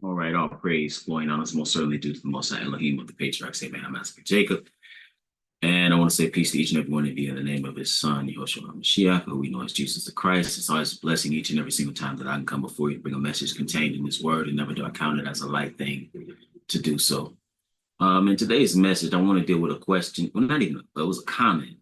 All right, all praise, glory, and honor is most certainly due to the Most High Elohim of the patriarchs, Abraham, Master Jacob. And I want to say peace to each and every one of you in the name of his son, Yehoshua HaMashiach, who we know as Jesus the Christ. It's always a blessing each and every single time that I can come before you to bring a message contained in this word, and never do I count it as a light thing to do so. In today's message, I want to deal with a question. Well, not even, it was a comment.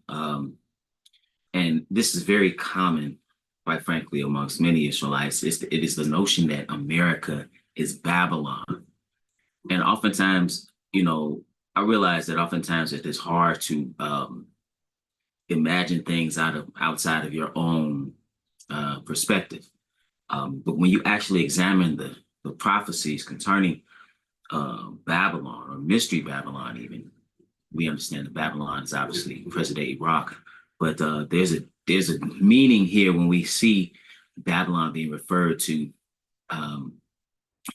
And this is very common, quite frankly, amongst many Israelites. It is the notion that America is Babylon. And oftentimes, I realize that oftentimes it is hard to imagine things outside of your own perspective. But when you actually examine the prophecies concerning Babylon, or Mystery Babylon even, we understand that Babylon is obviously present-day Iraq, but there's a meaning here when we see Babylon being referred to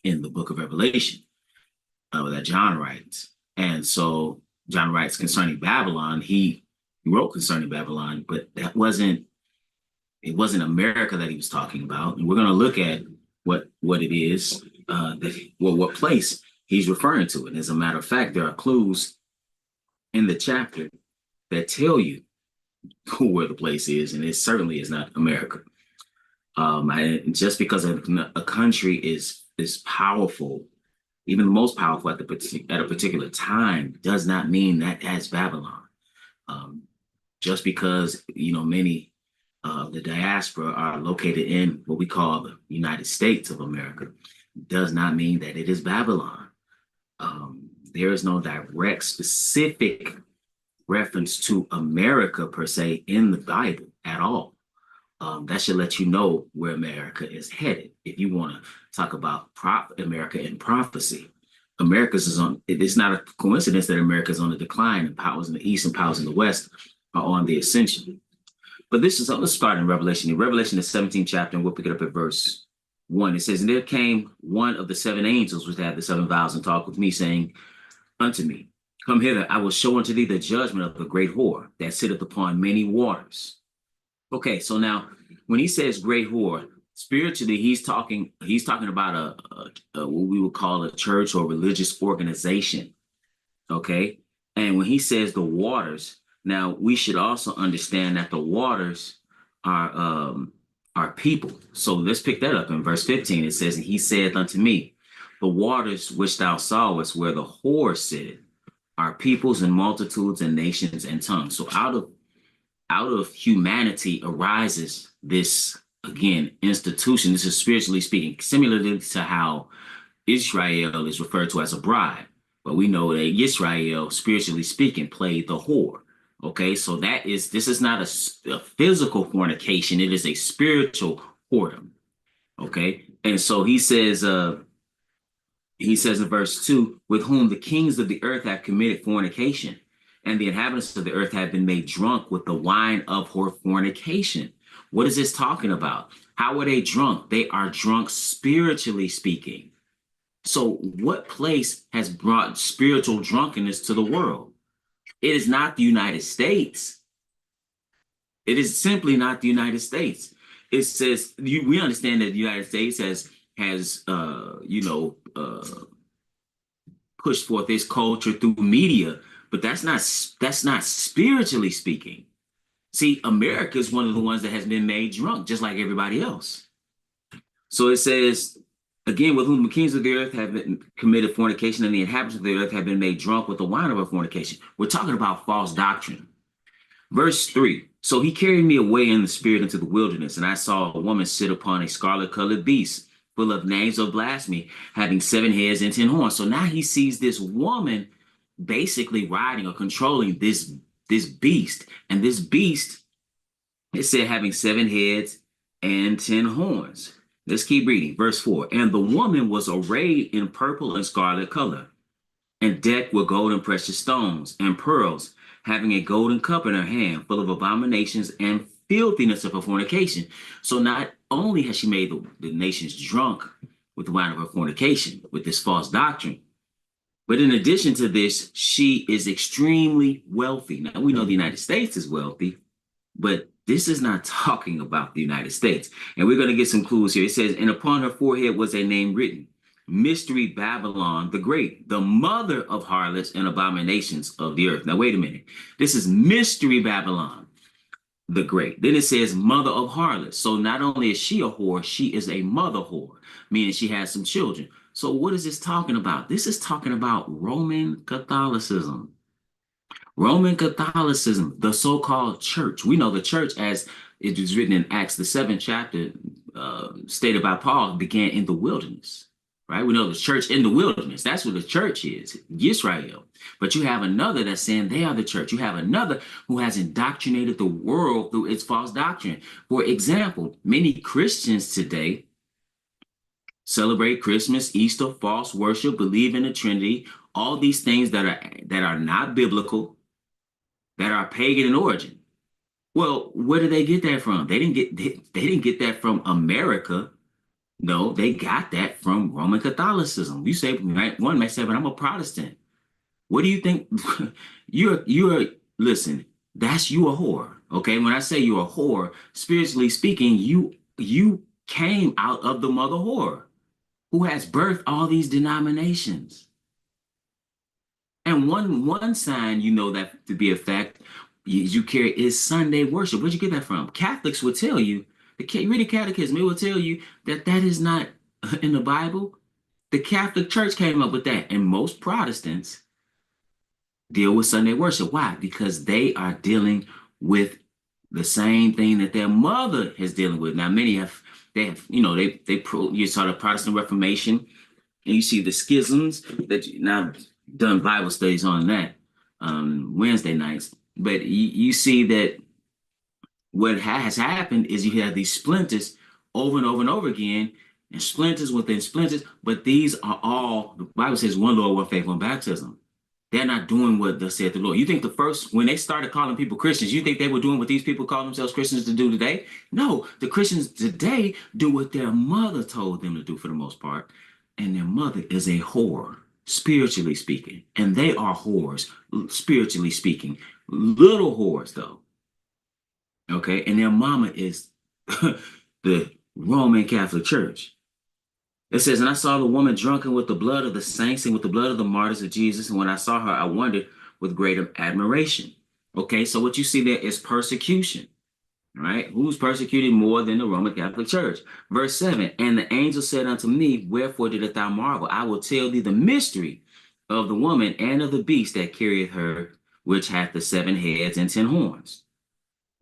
in the book of Revelation that John writes. And so John writes concerning Babylon. He wrote concerning Babylon, but it wasn't America that he was talking about. And we're going to look at what it is, what place he's referring to. And as a matter of fact, there are clues in the chapter that tell you where the place is, and it certainly is not America. Just because a country is powerful, even the most powerful at a particular time, does not mean that that's Babylon. Just because many the diaspora are located in what we call the United States of America, does not mean that it is Babylon. There is no direct, specific reference to America per se in the Bible at all. That should let you know where America is headed. If you want to talk about America in prophecy, it is not a coincidence that America is on the decline, and powers in the East and powers in the West are on the ascension. But let's start in Revelation. In Revelation, the 17th chapter, and we'll pick it up at verse 1. It says, "And there came one of the seven angels which had the seven vials, and talked with me, saying unto me, Come hither, I will show unto thee the judgment of the great whore that sitteth upon many waters." Okay, so now when he says great whore, spiritually, he's talking about a what we would call a church or religious organization. Okay, and when he says the waters, now we should also understand that the waters are people. So let's pick that up in verse 15. It says, "And he saith unto me, The waters which thou sawest where the whore sitteth are peoples and multitudes and nations and tongues." So out of humanity arises this, again, institution. This is spiritually speaking, similarly to how Israel is referred to as a bride. But we know that Israel, spiritually speaking, played the whore. Okay, so this is not a physical fornication. It is a spiritual whoredom. Okay, and so he says in verse 2, "With whom the kings of the earth have committed fornication, and the inhabitants of the earth have been made drunk with the wine of her fornication." What is this talking about? How are they drunk? They are drunk spiritually speaking. So what place has brought spiritual drunkenness to the world? It is not the United States. It is simply not the United States. It says, we understand that the United States has pushed forth its culture through media, but that's not spiritually speaking. See, America is one of the ones that has been made drunk, just like everybody else. So it says, again, "With whom the kings of the earth have been committed fornication, and the inhabitants of the earth have been made drunk with the wine of her fornication." We're talking about false doctrine. Verse 3, "So he carried me away in the spirit into the wilderness, and I saw a woman sit upon a scarlet-colored beast, full of names of blasphemy, having 7 heads and 10 horns." So now he sees this woman basically riding or controlling this beast. And this beast, it said, having 7 heads and 10 horns. Let's keep reading. Verse 4, "And the woman was arrayed in purple and scarlet color, and decked with gold and precious stones and pearls, having a golden cup in her hand, full of abominations and filthiness of her fornication." So not only has she made the nations drunk with the wine of her fornication, with this false doctrine, but in addition to this, she is extremely wealthy. Now, we know the United States is wealthy, but this is not talking about the United States. And we're going to get some clues here. It says, "And upon her forehead was a name written, Mystery Babylon the Great, the mother of harlots and abominations of the earth. Now, wait a minute. This is Mystery Babylon the Great. Then it says mother of harlots. So not only is she a whore, she is a mother whore, meaning she has some children. So what is this talking about? This is talking about Roman Catholicism. Roman Catholicism, the so-called church. We know the church, as it is written in Acts, the 7th chapter, stated by Paul, began in the wilderness, right? We know the church in the wilderness. That's what the church is, Israel. But you have another that's saying they are the church. You have another who has indoctrinated the world through its false doctrine. For example, many Christians today celebrate Christmas, Easter, false worship, believe in the Trinity, all these things that are not biblical, that are pagan in origin. Well, where did they get that from? They didn't get that from America. No, they got that from Roman Catholicism. You say, right, one may say, but I'm a Protestant. What do you think? You're listen, that's you a whore. Okay. When I say you're a whore, spiritually speaking, you came out of the mother whore who has birthed all these denominations. And one sign you know that to be a fact you carry is Sunday worship. Where'd you get that from? Catholics would tell you, read the catechism, it will tell you that that is not in the Bible. The Catholic Church came up with that, and most Protestants deal with Sunday worship. Why? Because they are dealing with the same thing that their mother is dealing with. Now, many have, you saw the Protestant Reformation, and you see the schisms that now done Bible studies on that Wednesday nights. But you see that what has happened is you have these splinters over and over and over again, and splinters within splinters. But these are all, the Bible says, one Lord, one faith, one baptism. They're not doing what thus saith the Lord. You think when they started calling people Christians, you think they were doing what these people call themselves Christians to do today? No, the Christians today do what their mother told them to do for the most part. And their mother is a whore, spiritually speaking. And they are whores, spiritually speaking. Little whores, though. Okay? And their mama is the Roman Catholic Church. It says, and I saw the woman drunken with the blood of the saints and with the blood of the martyrs of Jesus. And when I saw her, I wondered with great admiration. Okay, so what you see there is persecution, right? Who's persecuted more than the Roman Catholic Church? Verse 7, and the angel said unto me, wherefore didst thou marvel? I will tell thee the mystery of the woman and of the beast that carrieth her, which hath the 7 heads and 10 horns.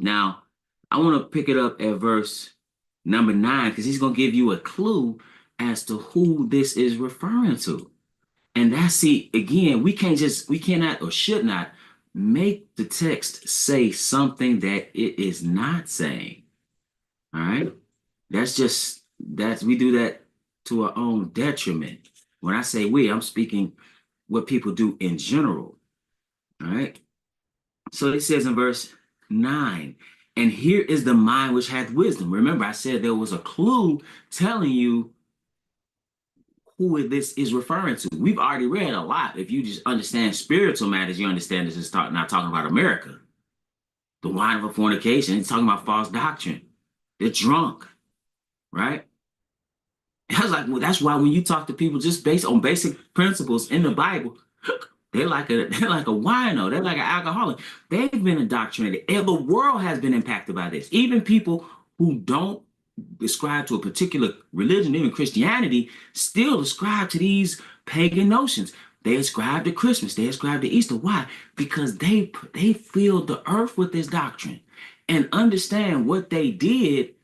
Now, I want to pick it up at verse number 9, because he's going to give you a clue as to who this is referring to. And that's, see, again, we cannot or should not make the text say something that it is not saying. All right. We do that to our own detriment. When I say we, I'm speaking what people do in general. All right. So it says in verse 9, and here is the mind which hath wisdom. Remember, I said there was a clue telling you who this is referring to. We've already read a lot. If you just understand spiritual matters, you understand this is not talking about America. The wine of a fornication, it's talking about false doctrine. They're drunk, right? I was like, well, that's why when you talk to people just based on basic principles in the Bible, they're like a wino. They're like an alcoholic. They've been indoctrinated. And the world has been impacted by this. Even people who don't ascribe to a particular religion, even Christianity, still ascribe to these pagan notions. They ascribe to Christmas. They ascribe to Easter. Why? Because they filled the earth with this doctrine. And understand what they did,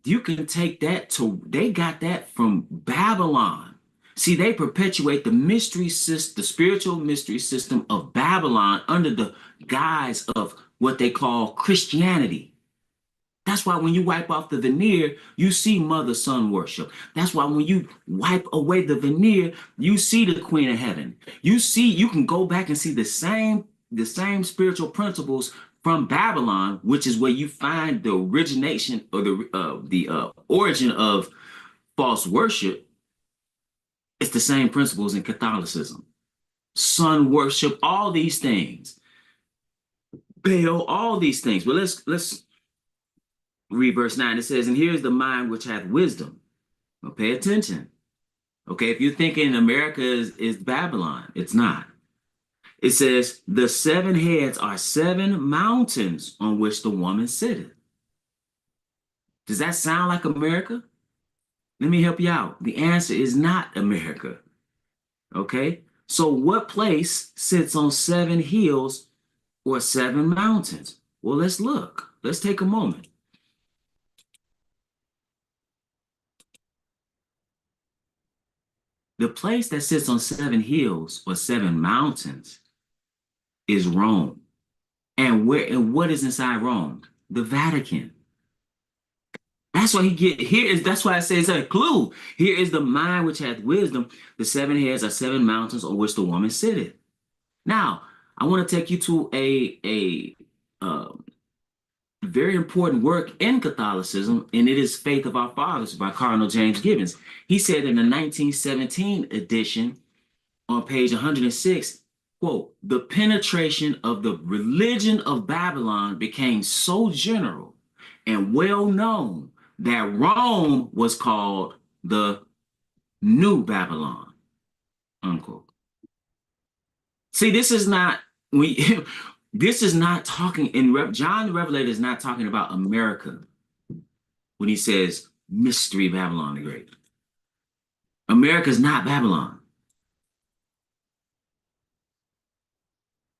you can take that they got that from Babylon. See, they perpetuate the mystery system, the spiritual mystery system of Babylon under the guise of what they call Christianity. That's why when you wipe off the veneer, you see mother-son worship. That's why when you wipe away the veneer, you see the Queen of Heaven. You can go back and see the same spiritual principles from Babylon, which is where you find the origination or the origin of false worship. It's the same principles in Catholicism. Sun worship, all these things. Baal, all these things. But let's read verse 9. It says, and here's the mind which hath wisdom. Now pay attention. Okay, if you're thinking America is Babylon, it's not. It says the seven heads are seven mountains on which the woman sitteth. Does that sound like America? Let me help you out. The answer is not America. Okay, so what place sits on seven hills or seven mountains? Well, let's look. Let's take a moment. The place that sits on seven hills or seven mountains is Rome. And what is inside Rome? The Vatican. That's why he get here is that's why I say it's a clue. Here is the mind which hath wisdom. The seven heads are seven mountains on which the woman sitteth. Now, I want to take you to a very important work in Catholicism, and it is Faith of Our Fathers by Cardinal James Gibbons. He said in the 1917 edition on page 106, quote, the penetration of the religion of Babylon became so general and well known that Rome was called the New Babylon, unquote. See, this is not we this is not talking John the Revelator is not talking about America when he says mystery Babylon the Great. America is not Babylon.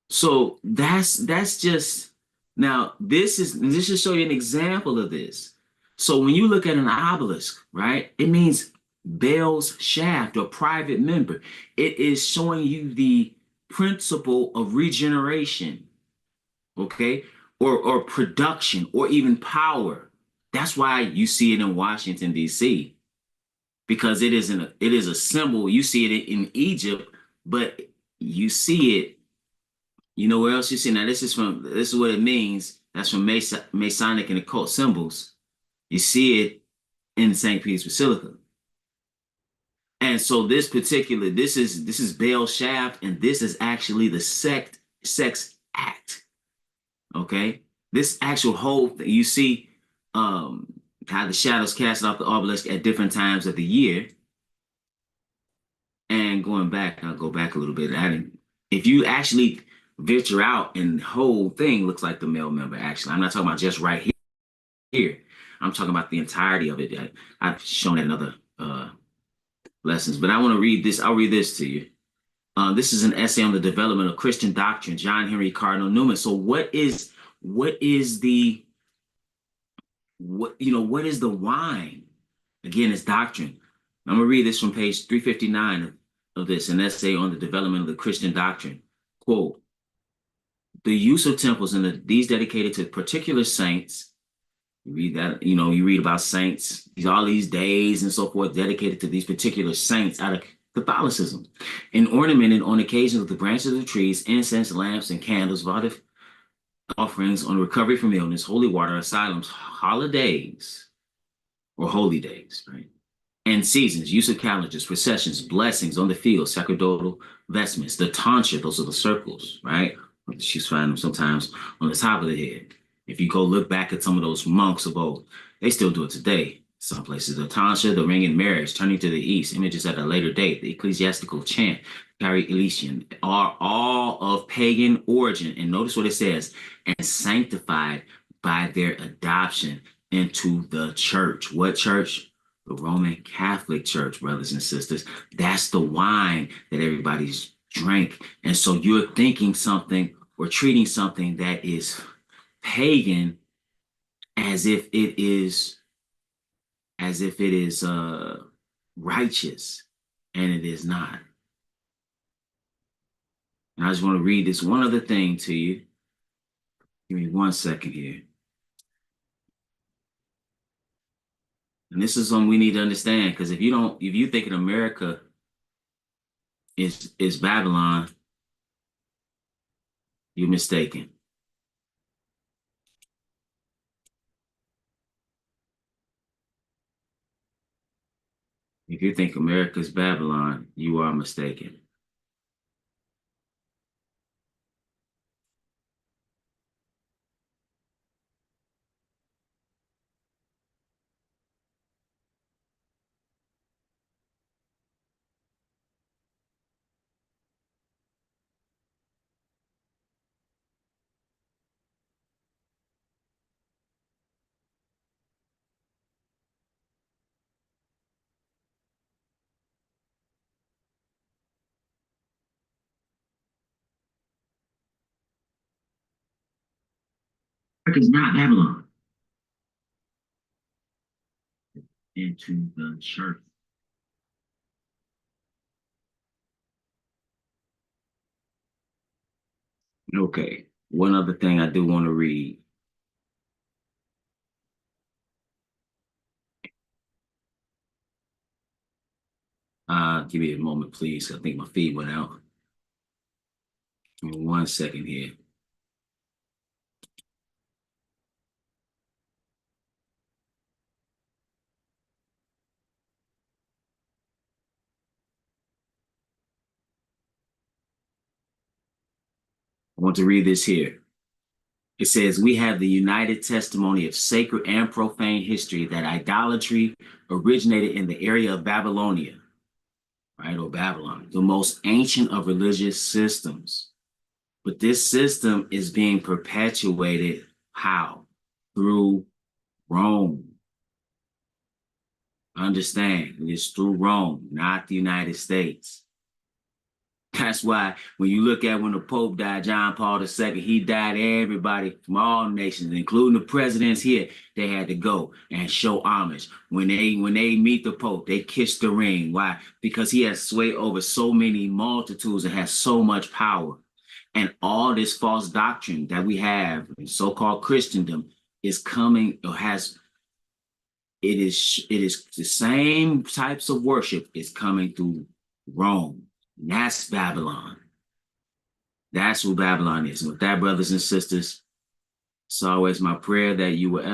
So that's just now this should show you an example of this. So when you look at an obelisk, right, it means Baal's shaft or private member. It is showing you the principle of regeneration, okay, or production or even power. That's why you see it in Washington, D.C., because it is a symbol. You see it in Egypt, but you see it. You know where else you see? Now this is what it means. That's from Masonic and occult symbols. You see it in St. Peter's Basilica. And so this is Baal Shaft, and this is actually the sex act. Okay, this actual whole thing, you see how the shadows cast off the obelisk at different times of the year. And going back, I'll go back a little bit. If you actually venture out, and the whole thing looks like the male member. Actually, I'm not talking about just right here. I'm talking about the entirety of it. I've shown it in other lessons, but I want to read this. I'll read this to you. This is an essay on the development of Christian doctrine, John Henry Cardinal Newman. So what is the what is the wine? Again, it's doctrine. I'm gonna read this from page 359 of this, an essay on the development of the Christian doctrine. Quote, the use of temples and these dedicated to particular saints. You read that, you read about saints, all these days and so forth dedicated to these particular saints out of Catholicism, and ornamented on occasions with the branches of trees, incense, lamps, and candles, votive offerings on recovery from illness, holy water, asylums, holidays or holy days, right? And seasons, use of calendars, processions, blessings on the field, sacerdotal vestments, the tonsure, those are the circles, right? She's finding them sometimes on the top of the head. If you go look back at some of those monks of old, they still do it today. Some places, the tonsure, the ring in marriage, turning to the east, images at a later date, the ecclesiastical chant, Kyrie Eleison, are all of pagan origin. And notice what it says, and sanctified by their adoption into the church. What church? The Roman Catholic Church, brothers and sisters. That's the wine that everybody's drank. And so you're thinking something or treating something that is pagan as if it is righteous, and it is not. And I just want to read this one other thing to you. Give me 1 second here. And this is something we need to understand, because if you think in America is Babylon, you're mistaken. If you think America is Babylon, you are mistaken. America is not Babylon. Into the church. Okay. One other thing I do want to read. Give me a moment, please. I think my feed went out. Give me 1 second here. I want to read this here. It says, we have the united testimony of sacred and profane history that idolatry originated in the area of Babylonia, right, or Babylon, the most ancient of religious systems. But this system is being perpetuated how? Through Rome. Understand, it's through Rome, not the United States. That's why when you look at when the Pope died, John Paul II, he died, everybody from all nations, including the presidents here, they had to go and show homage. When they meet the Pope, they kiss the ring. Why? Because he has sway over so many multitudes and has so much power. And all this false doctrine that we have in so-called Christendom is coming or has it is the same types of worship is coming through Rome. And that's Babylon. That's who Babylon is. And with that, brothers and sisters, it's always my prayer that you will